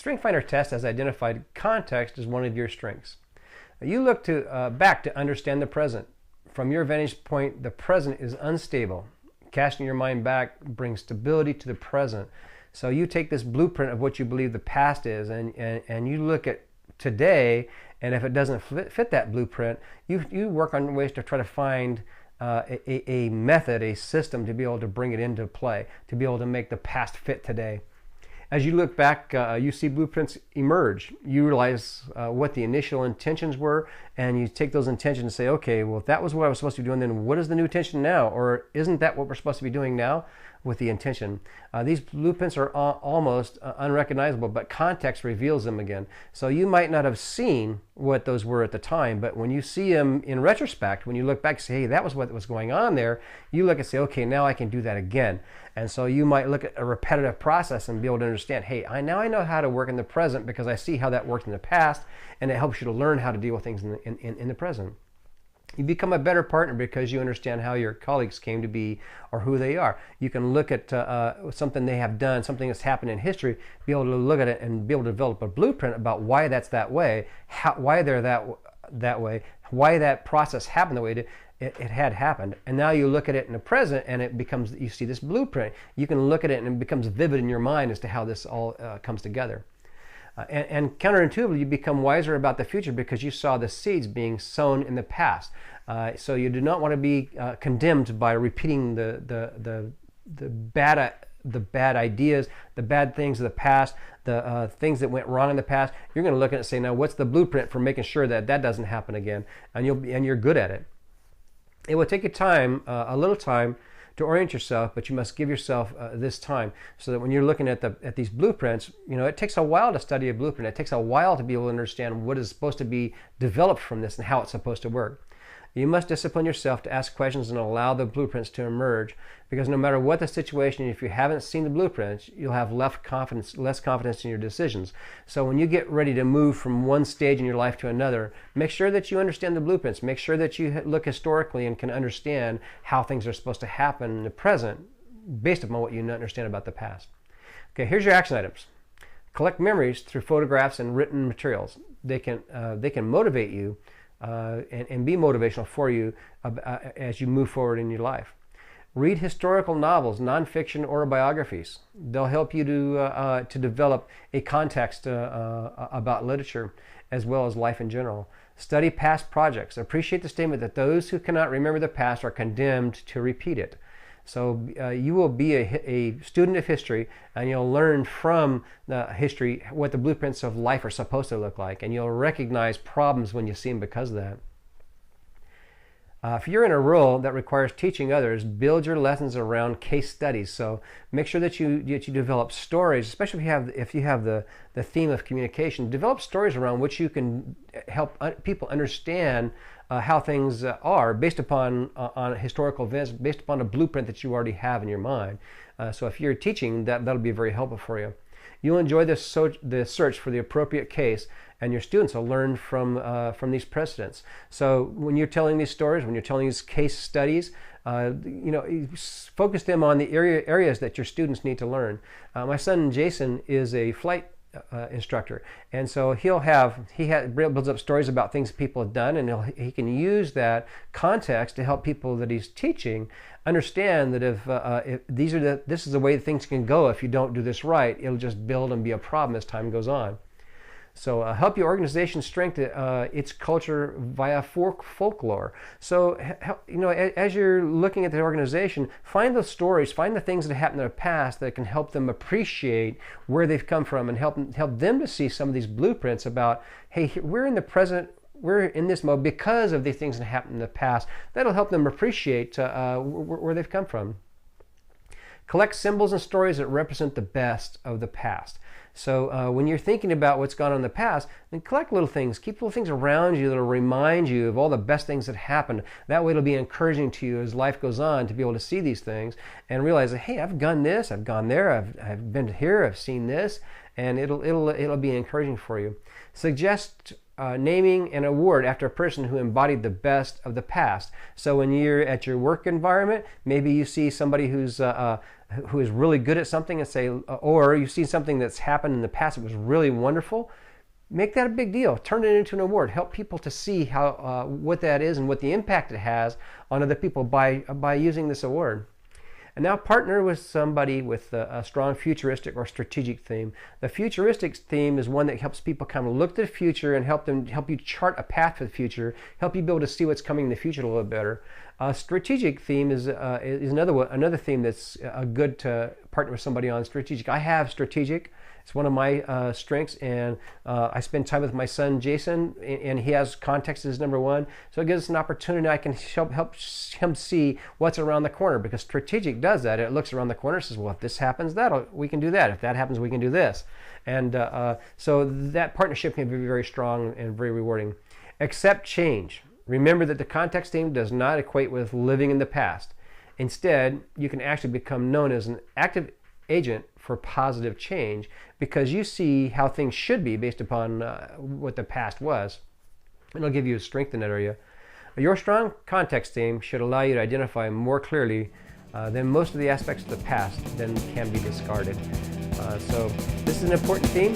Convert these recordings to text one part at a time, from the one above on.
StrengthsFinder test has identified context as one of your strengths. You look back to understand the present. From your vantage point, the present is unstable. Casting your mind back brings stability to the present. So you take this blueprint of what you believe the past is, and you look at today, and if it doesn't fit that blueprint, you work on ways to try to find a method, a system to be able to bring it into play, to be able to make the past fit today. As you look back, you see blueprints emerge. You realize what the initial intentions were, and you take those intentions and say, okay, well, if that was what I was supposed to be doing, then what is the new intention now? Or isn't that what we're supposed to be doing now with the intention? These blueprints are almost unrecognizable, but context reveals them again. So you might not have seen what those were at the time, but when you see them in retrospect, when you look back and say, hey, that was what was going on there, you look and say, okay, now I can do that again. And so you might look at a repetitive process and be able to understand, hey, now I know how to work in the present because I see how that worked in the past, and it helps you to learn how to deal with things in the present. You become a better partner because you understand how your colleagues came to be or who they are. You can look at something they have done, something that's happened in history, be able to look at it and be able to develop a blueprint about why that's that way, why they're that way, why that process happened the way it had happened. And now you look at it in the present and it becomes, you see this blueprint. You can look at it and it becomes vivid in your mind as to how this all comes together. And counterintuitively, you become wiser about the future because you saw the seeds being sown in the past. So you do not want to be condemned by repeating the bad ideas, the bad things of the past, the things that went wrong in the past. You're going to look at it and say, now what's the blueprint for making sure that that doesn't happen again? And you're good at it. It will take you time, a little time, to orient yourself, but you must give yourself this time so that when you're looking at these blueprints, it takes a while to study a blueprint. It takes a while to be able to understand what is supposed to be developed from this and how it's supposed to work. You must discipline yourself to ask questions and allow the blueprints to emerge, because no matter what the situation, if you haven't seen the blueprints, you'll have less confidence in your decisions. So when you get ready to move from one stage in your life to another, make sure that you understand the blueprints. Make sure that you look historically and can understand how things are supposed to happen in the present based upon what you understand about the past. Okay, here's your action items. Collect memories through photographs and written materials. They can motivate you and be motivational for you as you move forward in your life. Read historical novels, nonfiction, or biographies. They'll help you to develop a context about literature as well as life in general. Study past projects. Appreciate the statement that those who cannot remember the past are condemned to repeat it. So you will be a student of history, and you'll learn from the history what the blueprints of life are supposed to look like, and you'll recognize problems when you see them because of that. If you're in a role that requires teaching others, build your lessons around case studies. So make sure that you develop stories, especially if you have the theme of communication. Develop stories around which you can help people understand how things are based upon on historical events, based upon a blueprint that you already have in your mind. So if you're teaching, that'll be very helpful for you. You'll enjoy the search for the appropriate case, and your students will learn from these precedents. So when you're telling these stories, when you're telling these case studies, you focus them on the areas that your students need to learn. My son Jason is a flight instructor, and so he builds up stories about things people have done, and he can use that context to help people that he's teaching understand that if this is the way things can go if you don't do this right, it'll just build and be a problem as time goes on. So help your organization strengthen its culture via folklore. So as you're looking at the organization, find those stories, find the things that happened in the past that can help them appreciate where they've come from, and help them to see some of these blueprints about, hey, we're in the present, we're in this mode because of the things that happened in the past. That'll help them appreciate where they've come from. Collect symbols and stories that represent the best of the past. So when you're thinking about what's gone on in the past, then collect little things. Keep little things around you that will remind you of all the best things that happened. That way it'll be encouraging to you as life goes on to be able to see these things and realize that, hey, I've done this, I've gone there, I've been here, I've seen this, and it'll be encouraging for you. Suggest naming an award after a person who embodied the best of the past. So when you're at your work environment, maybe you see somebody who is really good at something and say, or you see something that's happened in the past that was really wonderful. Make that a big deal. Turn it into an award. Help people to see how what that is and what the impact it has on other people by using this award. And now partner with somebody with a strong futuristic or strategic theme. The futuristic theme is one that helps people kind of look to the future and help you chart a path for the future, help you be able to see what's coming in the future a little better. Strategic theme is another theme that's good to partner with somebody on. Strategic. I have strategic. It's one of my strengths, and I spend time with my son Jason, and he has context as number one. So it gives us an opportunity. I can help him see what's around the corner, because strategic does that. It looks around the corner and says, well, if this happens, we can do that. If that happens, we can do this. And so that partnership can be very strong and very rewarding. Accept change. Remember that the context theme does not equate with living in the past. Instead, you can actually become known as an active agent for positive change, because you see how things should be based upon what the past was. And it'll give you a strength in that area. Your strong context theme should allow you to identify more clearly than most of the aspects of the past then can be discarded. So this is an important theme.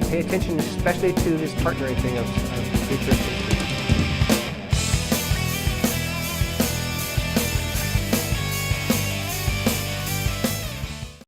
Pay attention especially to this partnering thing of futuristic